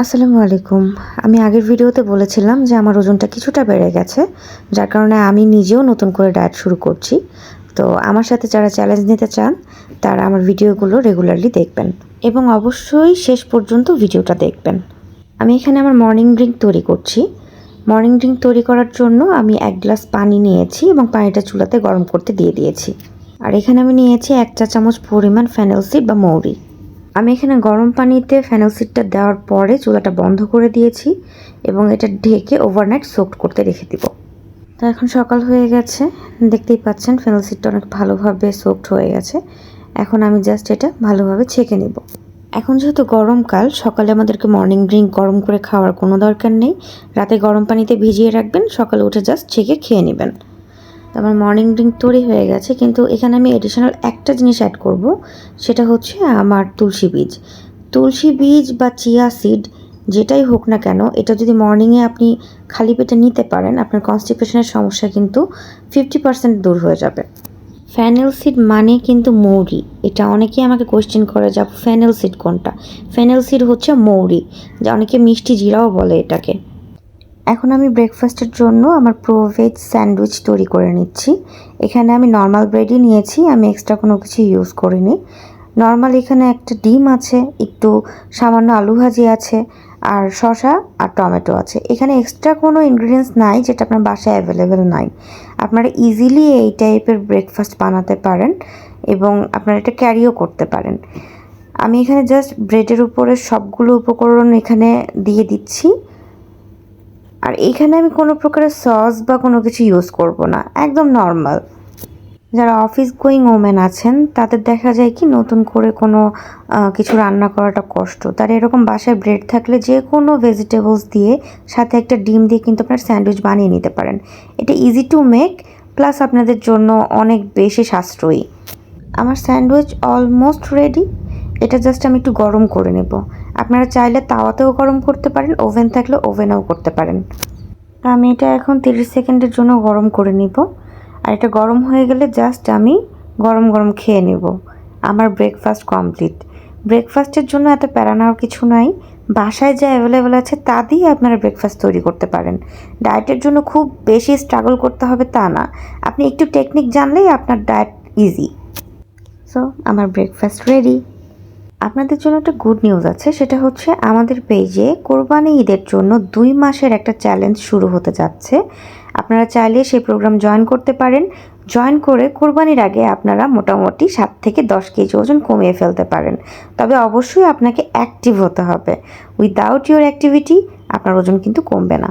আসসালামু আলাইকুম। আমি আগের ভিডিওতে বলেছিলাম যে আমার ওজনটা কিছুটা বেড়ে গেছে, যার কারণে আমি নিজেও নতুন করে ডায়েট শুরু করছি। তো আমার সাথে যারা চ্যালেঞ্জ নিতে চান তারা আমার ভিডিওগুলো রেগুলারলি দেখবেন এবং অবশ্যই শেষ পর্যন্ত ভিডিওটা দেখবেন। আমি এখানে আমার মর্নিং ড্রিঙ্ক তৈরি করছি। মর্নিং ড্রিঙ্ক তৈরি করার জন্য আমি 1 গ্লাস পানি নিয়েছি এবং পানিটা চুলাতে গরম করতে দিয়ে দিয়েছি। আর এখানে আমি নিয়েছি 1 চা চামচ পরিমাণ ফেনেল সিড বা মৌরি। আমি এখানে গরম পানিতে ফেনেল সিডটা দেওয়ার পরে চুলাটা বন্ধ করে দিয়েছি এবং এটা ঢেকে ওভারনাইট সোকড করতে রেখে দিব। তো এখন সকাল হয়ে গেছে, দেখতেই পাচ্ছেন ফেনেল সিডটা অনেক ভালোভাবে সোকড হয়ে গেছে। এখন আমি জাস্ট এটা ভালোভাবে ছেঁকে নেব। এখন যেহেতু গরমকাল, সকালে আমাদেরকে মর্নিং ড্রিঙ্ক গরম করে খাওয়ার কোনো দরকার নেই। রাতে গরম পানিতে ভিজিয়ে রাখবেন, সকালে উঠে জাস্ট ছেঁকে খেয়ে নেবেন। আমার মর্নিং ড্রিঙ্ক তৈরি হয়ে গেছে, কিন্তু এখানে আমি এডিশনাল একটা জিনিস অ্যাড করব, সেটা হচ্ছে আমার তুলসী বীজ। তুলসী বীজ বা চিয়া সিড যেটাই হোক না কেন, এটা যদি মর্নিংয়ে আপনি খালি পেটে নিতে পারেন, আপনার কনস্টিপেশনের সমস্যা কিন্তু 50% দূর হয়ে যাবে। ফেনেল সিড মানে কিন্তু মৌরি। এটা অনেকেই আমাকে কোয়েশ্চেন করে যে ফেনেল সিড কোনটা। ফেনেল সিড হচ্ছে মৌরি, যা অনেকে মিষ্টি জিরাও বলে এটাকে। এখন আমি ব্রেকফাস্টের জন্য আমার প্রো-ভেজ স্যান্ডউইচ তৈরি করে নিচ্ছি। এখানে আমি নর্মাল ব্রেডই নিয়েছি, আমি এক্সট্রা কোনো কিছু ইউজ করিনি। নর্মাল এখানে একটা ডিম আছে, একটু সামান্য আলু ভাজি আছে, আর শসা আর টমেটো আছে। এখানে এক্সট্রা কোনো ইনগ্রিডিয়েন্টস নাই যেটা আপনার বাসায় অ্যাভেলেবেল নাই। আপনারা ইজিলি এই টাইপের ব্রেকফাস্ট বানাতে পারেন এবং আপনারা এটা ক্যারিও করতে পারেন। আমি এখানে জাস্ট ব্রেডের উপরে সবগুলো উপকরণ এখানে দিয়ে দিচ্ছি। আর এখানে আমি কোনো প্রকারের সস বা কোনো কিছু ইউজ করব না, একদম নর্মাল। যারা অফিস গোয়িং ওমেন আছেন তাদের দেখা যায় কি নতুন করে কোনো কিছু রান্না করাটা কষ্ট, তারা এরকম বাসায় ব্রেড থাকলে যে কোনো ভেজিটেবলস দিয়ে সাথে একটা ডিম দিয়ে কিন্তু আপনার স্যান্ডউইচ বানিয়ে নিতে পারেন। এটা ইজি টু মেক, প্লাস আপনাদের জন্য অনেক বেশি সাশ্রয়ী। আমার স্যান্ডউইচ অলমোস্ট রেডি। এটা জাস্ট আমি একটু গরম করে নেব। আপনারা চাইলে তাওয়াতেও গরম করতে পারেন, ওভেন থাকলে ওভেনেও করতে পারেন। আমি এটা এখন 30 সেকেন্ডের জন্য গরম করে নিব। আর এটা গরম হয়ে গেলে জাস্ট আমি গরম গরম খেয়ে নেব। আমার ব্রেকফাস্ট কমপ্লিট। ব্রেকফাস্টের জন্য এত প্যারা নেওয়ার কিছু নাই, বাসায় যা অ্যাভেলেবেল আছে তা দিয়ে আপনারা ব্রেকফাস্ট তৈরি করতে পারেন। ডায়েটের জন্য খুব বেশি স্ট্রাগল করতে হবে তা না, আপনি একটু টেকনিক জানলেই আপনার ডায়েট ইজি। সো আমার ব্রেকফাস্ট রেডি। আপনাদের জন্য একটা গুড নিউজ আছে, সেটা হচ্ছে আমাদের পেজে কোরবানি ঈদের জন্য 2 মাসের একটা চ্যালেঞ্জ শুরু হতে যাচ্ছে। আপনারা চাইলে সেই প্রোগ্রাম জয়েন করতে পারেন। জয়েন করে কোরবানির আগে আপনারা মোটামুটি 7 থেকে 10 কেজি ওজন কমিয়ে ফেলতে পারেন। তবে অবশ্যই আপনাকে অ্যাক্টিভ হতে হবে। উইদাউট ইউর অ্যাক্টিভিটি আপনার ওজন কিন্তু কমবে না।